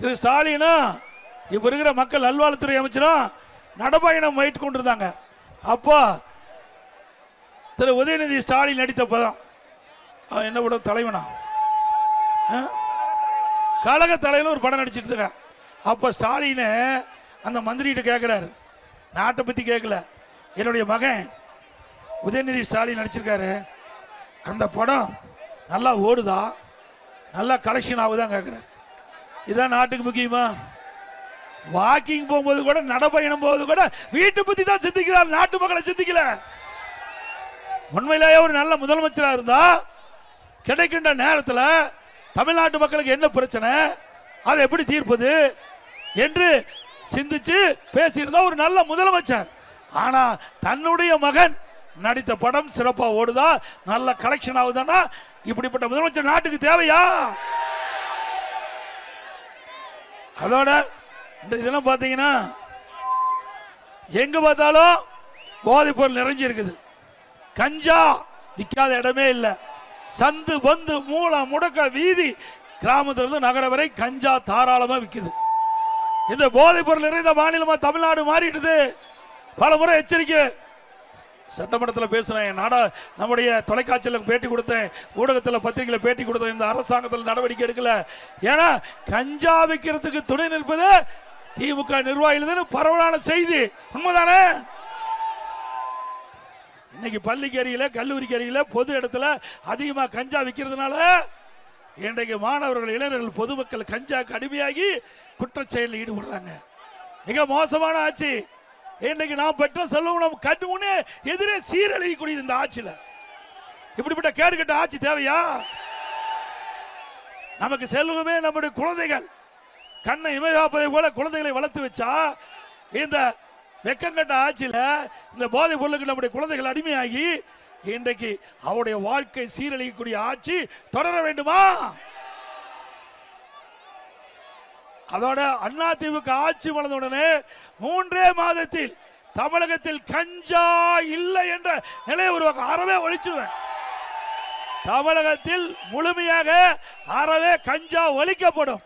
திரு ஸ்டாலினும் இப்ப இருக்கிற மக்கள் நல்வாழ்வுத்துறை அமைச்சரும் நடப்பயணம் வைத்து கொண்டிருந்தாங்க. அப்போ திரு உதயநிதி ஸ்டாலின் நடித்த படம் என்ன படம்? தலைவனா கழக தலைவர் ஒரு படம் நடிச்சிட்டு இருக்க. அப்போ ஸ்டாலின் அந்த மந்திரிகிட்ட கேட்கிறாரு, நாட்டை பத்தி கேட்கல, என்னுடைய மகன் உதயநிதி ஸ்டாலின் நடிச்சிருக்காரு, அந்த படம் நல்லா ஓடுதா, நல்லா கலெக்ஷன் ஆகுதான் கேட்கிறாரு. இதான் நாட்டுக்கு முக்கியமா? வாக்கிங் போகும்போது கூட, நடப்பயணம் போகும்போது கூட வீட்டை பத்தி தான் சிந்திக்கிறார், நாட்டு மக்களை சிந்திக்கல. உண்மையிலேயே ஒரு நல்ல முதலமைச்சராக இருந்தா கிடைக்கின்ற நேரத்தில் தமிழ்நாட்டு மக்களுக்கு என்ன பிரச்சனை, அதை எப்படி தீர்ப்பது என்று சிந்திச்சு பேசியிருந்தா ஒரு நல்ல முதலமைச்சர். ஆனா தன்னுடைய மகன் நடித்த படம் சிறப்பா ஓடுதா, நல்ல கலெக்ஷன் ஆகுதானா, இப்படிப்பட்ட முதலமைச்சர் நாட்டுக்கு தேவையா? அதோட இதெல்லாம் பாத்தீங்கன்னா எங்க பார்த்தாலும் போதைப் பொருள் நிறைஞ்சி இருக்குது. கஞ்சா விற்காத இடமே இல்லை. சந்து பந்து மூல முடக்க வீதி, கிராமத்திலிருந்து நகர வரை கஞ்சா தாராளமா விற்குது. இந்த போதைப் பொருள் நிறைந்த மாநிலமா தமிழ்நாடு மாறிடுது. பல முறை எச்சரிக்கை சட்டமன்றத்தில் பேசுறேன், நம்முடைய தொலைக்காட்சியில் பேட்டி கொடுத்தேன், ஊடகத்தில் பத்திரிகையில் பேட்டி கொடுத்தேன். இந்த அரசாங்கத்தில் நடவடிக்கை எடுக்கல. ஏன்னா கஞ்சா விற்கிறதுக்கு துணை நிற்பது திமுக நிர்வாகிகள் பரவலான செய்தி. உண்மைதானே? இன்னைக்கு பள்ளிக்கு அருகில, கல்லூரிக்கு அருகில, பொது இடத்துல அதிகமாக கஞ்சா விற்கிறதுனால இன்றைக்கு மாணவர்கள், இளைஞர்கள், பொதுமக்கள் கஞ்சாக்கு அடிமையாகி குற்றச்செயலில் ஈடுபடுறாங்க. மிக மோசமான ஆட்சி. இன்றைக்கு நாம் பெற்ற செல்வம் நம் கண்ணு முன்னே எதிரே சீரழியக்கூடிய இந்த ஆட்சியில இப்படிப்பட்ட கேடு கட்ட ஆட்சி தேவையா? நமக்கு செல்வமே நம்முடைய குழந்தைகள். கண்ணை இமையாப்பதை போல குழந்தைகளை வளர்த்து வச்சா இந்த வெக்கங்கட்ட ஆட்சியில இந்த போதை பொருளுக்கு நம்முடைய குழந்தைகள் அடிமையாகி இன்றைக்கு அவருடைய வாழ்க்கை சீரழியக்கூடிய ஆட்சி தொடர வேண்டுமா? அதோட அதிமுக ஆட்சி வளர்ந்தவுடனே 3 மாதத்தில் தமிழகத்தில் கஞ்சா இல்லை என்ற நிலையை உருவாக்க அறவே ஒழிச்சுவேன். தமிழகத்தில் முழுமையாக அறவே கஞ்சா ஒழிக்கப்படும்.